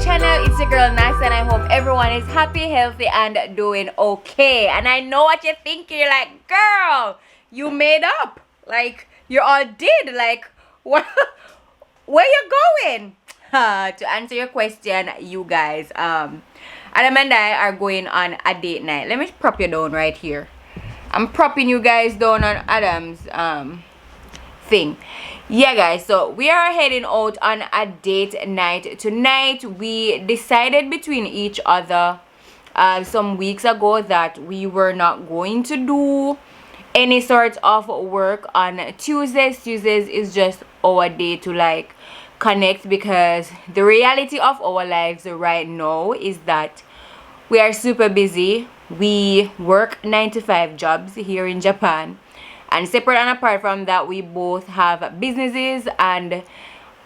channel. It's your girl Nats, and I hope everyone is happy, healthy, and doing okay. And I know what you're thinking. You're like, girl, you made up. Like, you all did. Like, what? Where you going? To answer your question, you guys, Adam and I are going on a date night. Let me prop you down right here. I'm propping you guys down on Adam's thing. Yeah, guys, so we are heading out on a date night tonight. We decided between each other some weeks ago that we were not going to do any sort of work on Tuesdays. Tuesdays is just our day to like connect, because the reality of our lives right now is that we are super busy. We work 9-to-5 jobs here in Japan, and separate and apart from that, we both have businesses and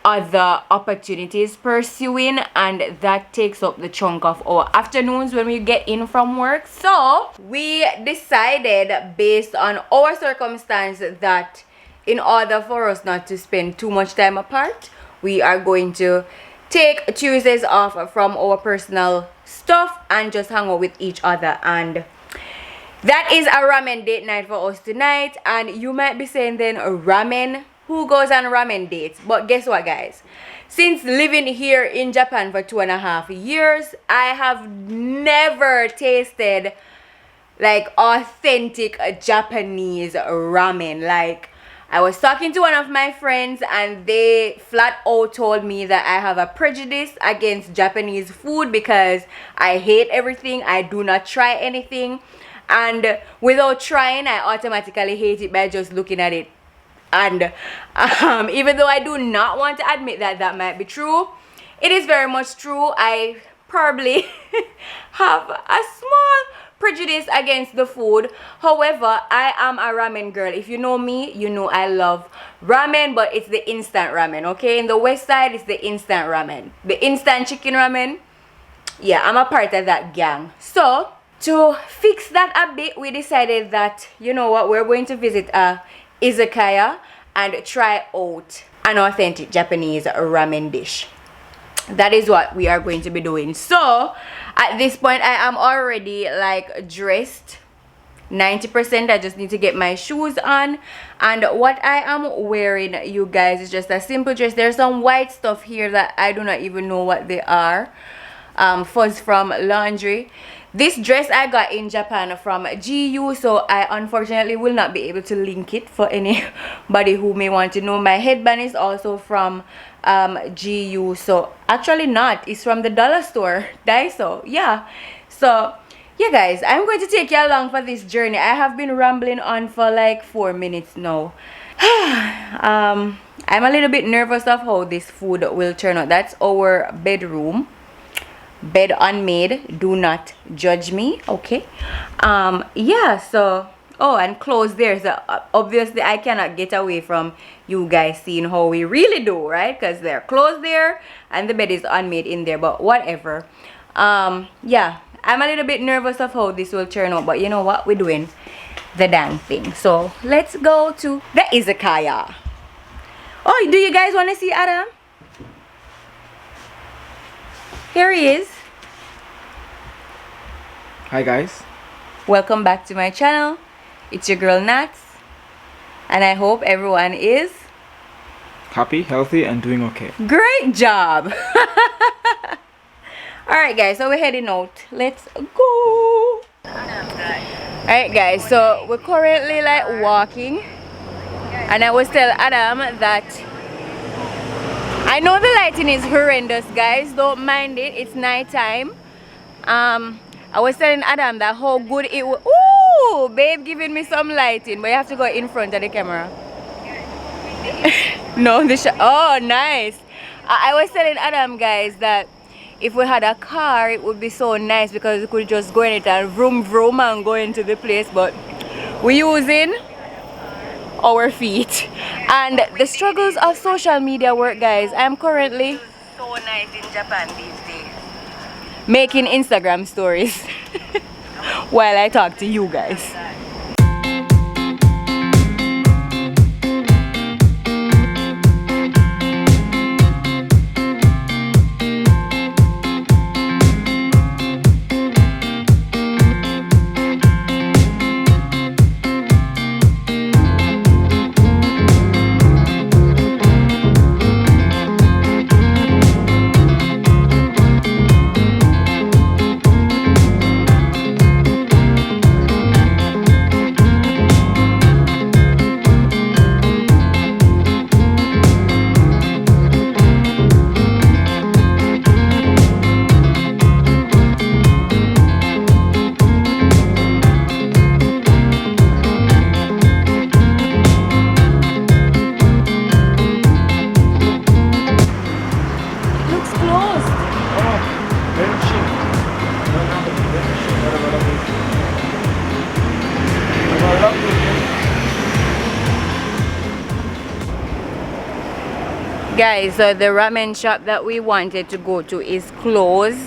other opportunities pursuing, and that takes up the chunk of our afternoons when we get in from work. So we decided, based on our circumstance, that in order for us not to spend too much time apart, we are going to take Tuesdays off from our personal stuff and just hang out with each other. And that is a ramen date night for us tonight. And you might be saying, then, ramen? Who goes on ramen dates? But guess what, guys? Since living here in Japan for 2.5 years, I have never tasted like authentic Japanese ramen. Like, I was talking to one of my friends, and they flat out told me that I have a prejudice against Japanese food because I hate everything. I do not try anything, and without trying, I automatically hate it by just looking at it. And even though I do not want to admit that that might be true, it is very much true. I probably have a small prejudice against the food. However, I am a ramen girl. If you know me, you know I love ramen, but it's the instant ramen, okay? In the west side, it's the instant ramen, the instant chicken ramen. Yeah, I'm a part of that gang. So to fix that a bit, we decided that, you know what, we're going to visit a izakaya and try out an authentic Japanese ramen dish. That is what we are going to be doing. So at this point, I am already like dressed 90%. I just need to get my shoes on, and what I am wearing, you guys, is just a simple dress. There's some white stuff here that I do not even know what they are. Fuzz from laundry. This dress I got in Japan from GU, so I unfortunately will not be able to link it for anybody who may want to know. My headband is also from GU, so actually not, it's from the dollar store, Daiso. Yeah, so yeah, guys, I'm going to take you along for this journey. I have been rambling on for like 4 minutes now. I'm a little bit nervous of how this food will turn out. That's our bedroom. Bed unmade, do not judge me, okay? Yeah, so and clothes there, so obviously I cannot get away from you guys seeing how we really do, right? Because there are clothes there and the bed is unmade in there, but whatever. Yeah, I'm a little bit nervous of how this will turn out, but you know what, we're doing the dang thing. So let's go to the izakaya. Oh, do you guys want to see Adam? Here he is. Hi guys. Welcome back to my channel. It's your girl Nats, and I hope everyone is Happy, healthy, and doing okay. Great job. Alright guys, so we're heading out. Let's go. Alright guys, so we're currently like walking, and I was telling Adam that I know the lighting is horrendous, guys. Don't mind it. It's night time. I was telling Adam that how good it was. Ooh, babe, giving me some lighting, but you have to go in front of the camera. No, oh, nice. I was telling Adam, guys, that if we had a car, it would be so nice because we could just go in it and vroom vroom and go into the place. But we're using our feet, and the struggles of social media work, guys. I'm currently so nice in Japan these days, making Instagram stories while I talk to you guys. Guys, so the ramen shop that we wanted to go to is closed.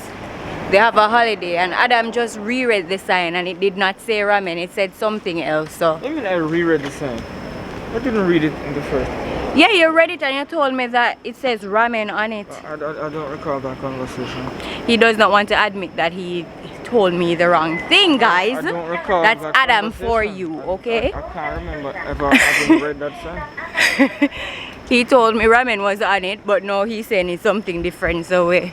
They have a holiday, and Adam just reread the sign and it did not say ramen, it said something else. So I mean, I reread the sign. I didn't read it in the first. yeah, you read it and you told me that it says ramen on it. I don't recall that conversation. He does not want to admit that he told me the wrong thing, guys. I don't recall That's that Adam for conversation. you, okay? I can't remember ever having read that sign. He told me ramen was on it, but now he's saying it's something different. So the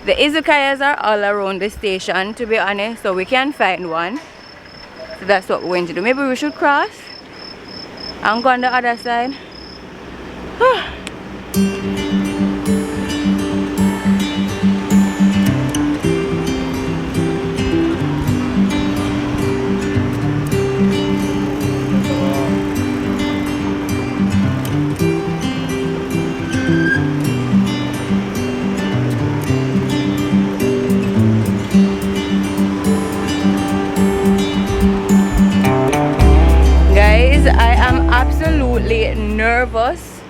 izakayas are all around the station, to be honest, so we can find one. So that's what we're going to do. Maybe we should cross and go on the other side. Guys, I am absolutely nervous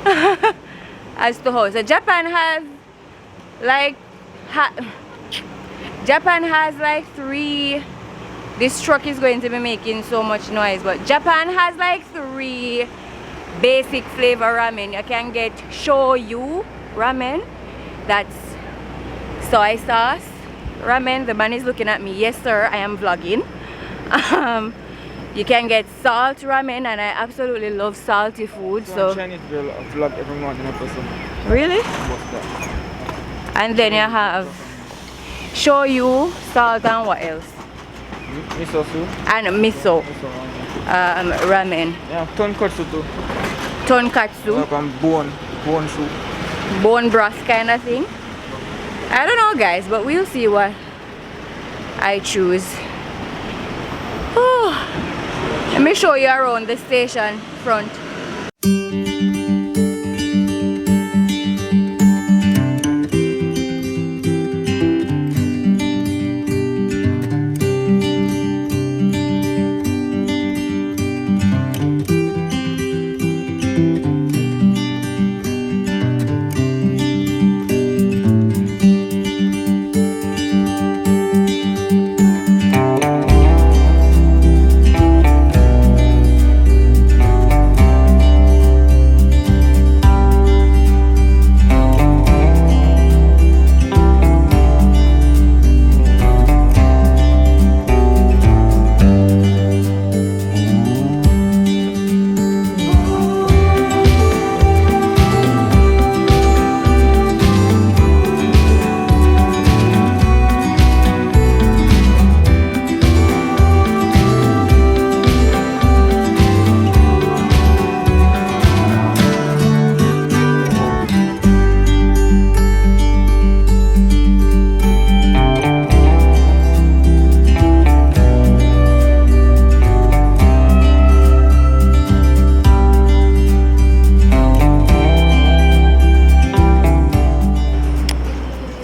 as to how. So Japan has like three. This truck is going to be making so much noise, but Japan has like 3 basic flavor ramen. You can get shoyu ramen, that's soy sauce ramen. The man is looking at me. Yes sir, I am vlogging. You can get salt ramen, and I absolutely love salty food. So Chinese girl vlog every morning episode. really? What's that? And then you have shoyu, salt, and what else? Miso soup. And miso ramen. Yeah, tonkatsu too. Tonkatsu, Like bone soup. bone broth kind of thing. I don't know guys, but we'll see what I choose. Oh, let me show you around the station front.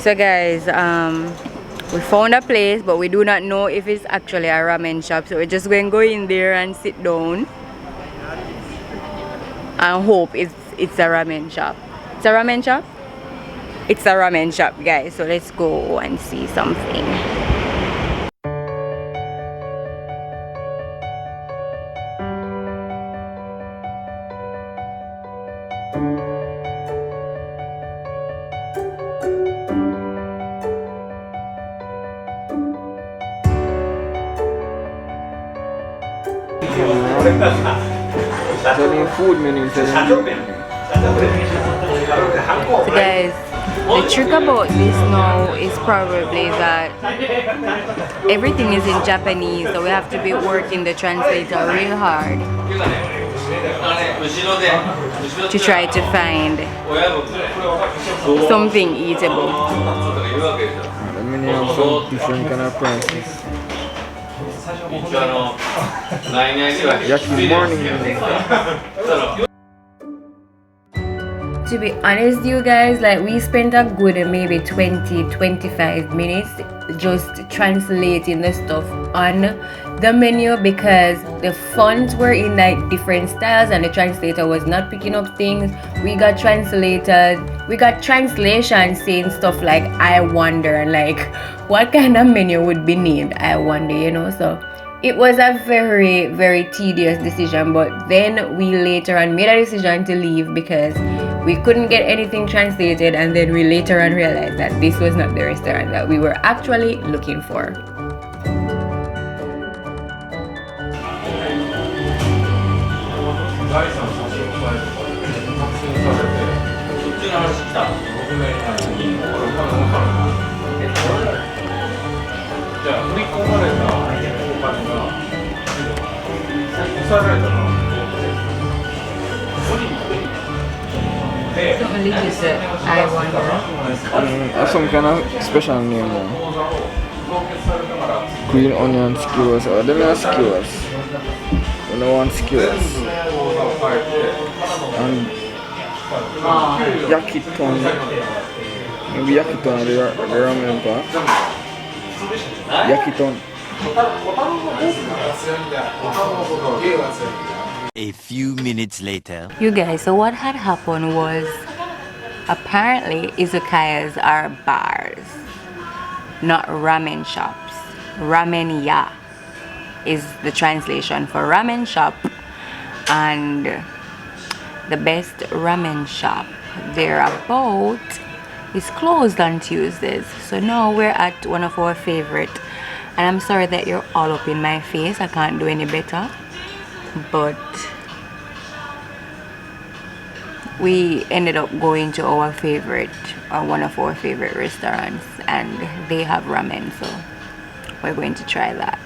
So guys, we found a place, but we do not know if it's actually a ramen shop, so we're just going to go in there and sit down and hope it's a ramen shop. It's a ramen shop? It's a ramen shop, guys, so let's go and see something. Telling food menus. So guys, the trick about this now is probably that everything is in Japanese, so we have to be working the translator real hard to try to find something eatable. The menu have some different kind of prices. Yaki morning menu. To be honest, you guys, like we spent a good maybe 20-25 minutes just translating the stuff on the menu because the fonts were in like different styles and the translator was not picking up things. We got translation saying stuff like I wonder, and like what kind of menu would be named I wonder, you know. So it was a very, very tedious decision, but then we later on made a decision to leave because we couldn't get anything translated, and then we later on realized that this was not the restaurant that we were actually looking for. Only just I wonder. Some kind of special name. Green onion skewers. Or them are skewers. We don't want skewers. And yakiton. Maybe yakiton the ramen part. Yakiton. A few minutes later. You guys, so what had happened was apparently izakayas are bars, not ramen shops. Ramen ya is the translation for ramen shop, and the best ramen shop thereabout is closed on Tuesdays. So now we're at one of our favorite, and I'm sorry that you're all up in my face. I can't do any better, but we ended up going to our favorite, or one of our favorite restaurants, and they have ramen, so we're going to try that.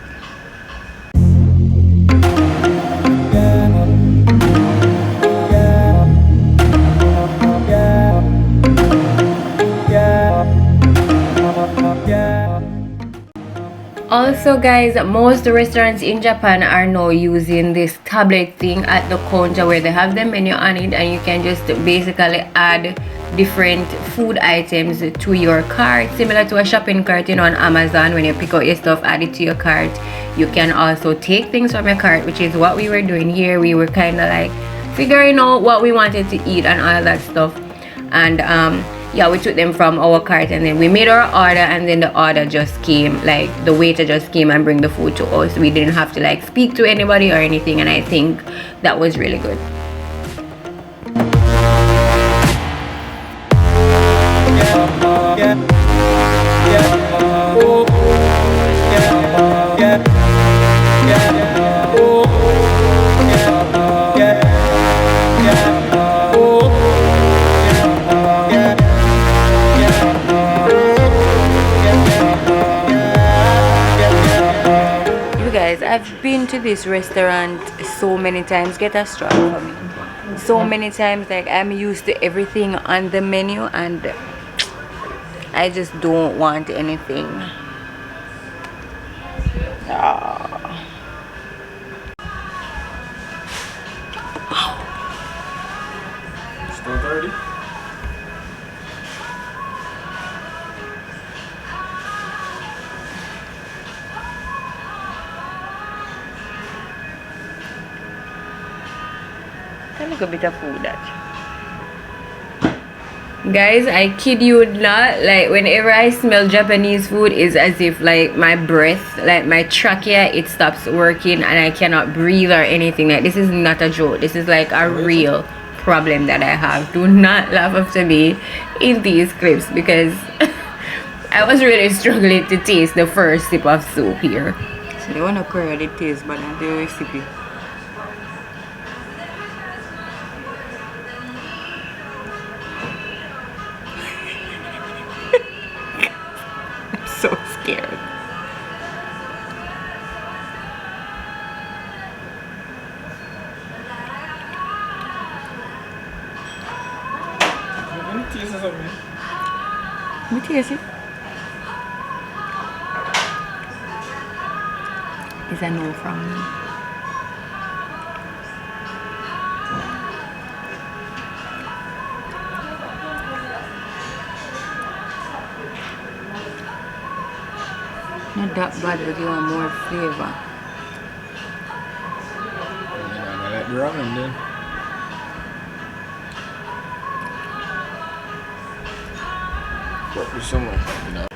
Also guys, most restaurants in Japan are now using this tablet thing at the counter where they have the menu on it, and you can just basically add different food items to your cart, similar to a shopping cart, you know, on Amazon. When you pick out your stuff, add it to your cart. You can also take things from your cart, which is what we were doing here. We were kind of like figuring out what we wanted to eat and all that stuff, and yeah, we took them from our cart, and then we made our order, and then the order just came, like the waiter just came and bring the food to us. We didn't have to like speak to anybody or anything, and I think that was really good. I've been to this restaurant so many times. Get a straw for me. So many times, like I'm used to everything on the menu, and I just don't want anything. Start already? Look a bit of food that. Guys, I kid you not, like whenever I smell Japanese food, it's as if like my breath, like my trachea, it stops working and I cannot breathe or anything. Like this is not a joke. This is like a real problem that I have. Do not laugh after me in these clips, because I was really struggling to taste the first sip of soup here. So they want to correct the taste, but not the recipe. So scared. Let me taste something. Let me taste it. Is that no from me? Not that bad, but you want more flavor. I like the ramen then. What with some, you know.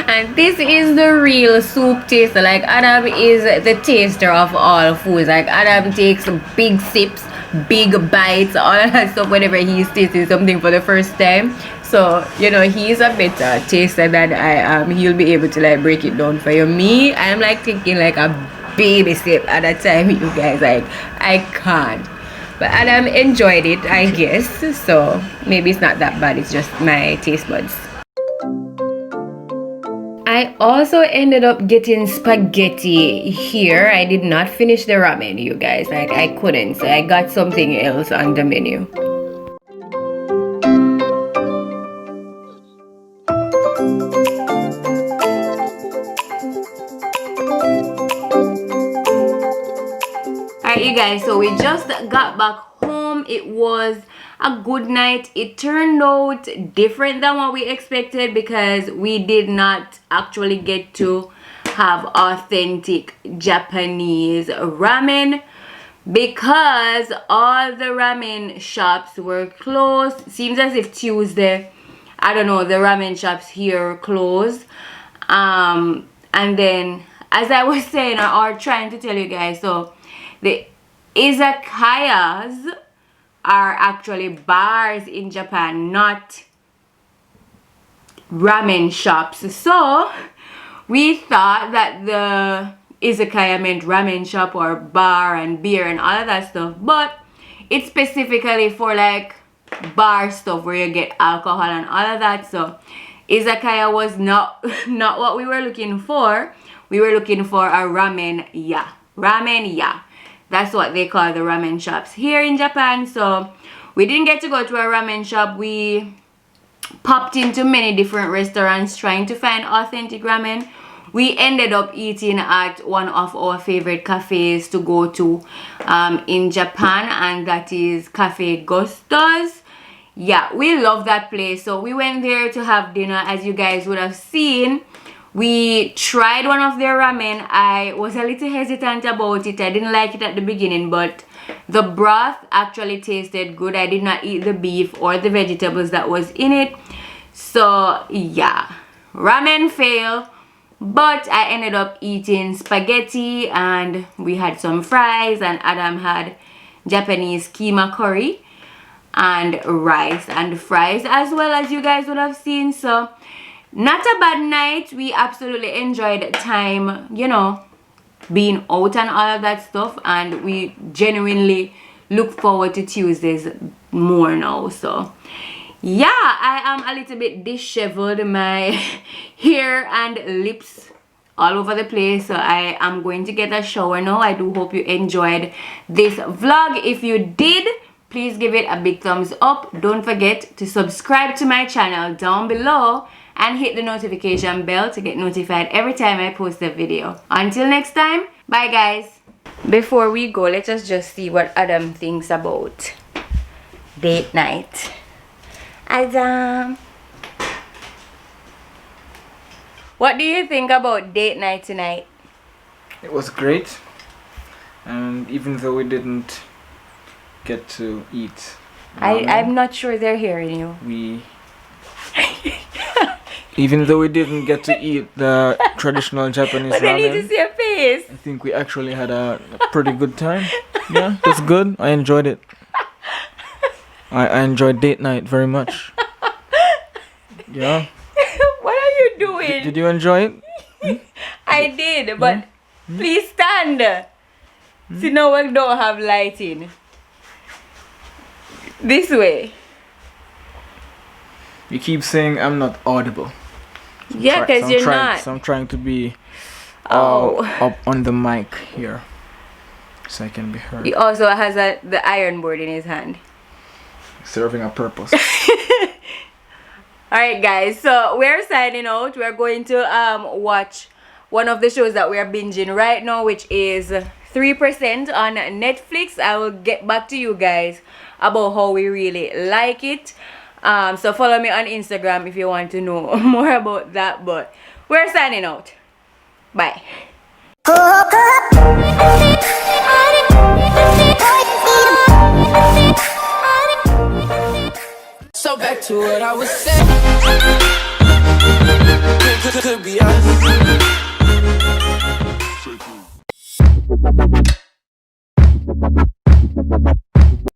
And this is the real soup taster. Like Adam is the taster of all foods. Like Adam takes big sips, big bites, all of that stuff whenever he's tasting something for the first time. So you know he's a better taster than I am. He'll be able to like break it down for you. Me, I'm like taking like a baby sip at a time. You guys, like I can't. But Adam enjoyed it, I guess. So maybe it's not that bad. It's just my taste buds. I also ended up getting spaghetti here. I did not finish the ramen, you guys. Like I couldn't. So I got something else on the menu. Alright, you guys, so we just got back home. It was a good night. It turned out different than what we expected because we did not actually get to have authentic Japanese ramen because all the ramen shops were closed. Seems as if Tuesday, I don't know, the ramen shops here closed. And then as I was saying or trying to tell you guys, so the izakayas are actually bars in Japan, not ramen shops. So we thought that the izakaya meant ramen shop or bar and beer and all of that stuff, but it's specifically for like bar stuff where you get alcohol and all of that. So izakaya was not what we were looking for. We were looking for a ramen ya. That's what they call the ramen shops here in Japan. So we didn't get to go to a ramen shop. We popped into many different restaurants trying to find authentic ramen. We ended up eating at one of our favorite cafes to go to in Japan, and that is Cafe Gusto's. Yeah, we love that place. So we went there to have dinner. As you guys would have seen, we tried one of their ramen. I was a little hesitant about it. I didn't like it at the beginning, but the broth actually tasted good. I did not eat the beef or the vegetables that was in it. So yeah, ramen fail, but I ended up eating spaghetti and we had some fries, and Adam had Japanese keema curry and rice and fries as well, as you guys would have seen. So not a bad night. We absolutely enjoyed time, you know, being out and all of that stuff, and we genuinely look forward to Tuesdays more now. So yeah, I am a little bit disheveled, my hair and lips all over the place, so I am going to get a shower now. I do hope you enjoyed this vlog. If you did, please give it a big thumbs up. Don't forget to subscribe to my channel down below and hit the notification bell to get notified every time I post a video. Until next time, bye guys. Before we go, let us just see what Adam thinks about date night. Adam, what do you think about date night tonight? It was great, and even though we didn't get to eat ramen, I'm not sure they're hearing you. Even though we didn't get to eat the traditional Japanese But I need to ramen, see your face. I think we actually had a pretty good time. Yeah, it was good. I enjoyed it. I enjoyed date night very much. Yeah. What are you doing? Did you enjoy it? I did, but please stand. See, now we don't have lighting. This way. You keep saying I'm not audible. Yeah, because you're not. So I'm trying to be Oh. up on the mic here, so I can be heard. He also has the iron board in his hand. Serving a purpose. Alright guys, so we're signing out. We're going to watch one of the shows that we are binging right now, which is 3% on Netflix. I will get back to you guys about how we really like it. So follow me on Instagram if you want to know more about that. But we're signing out. Bye. So back to what I was saying.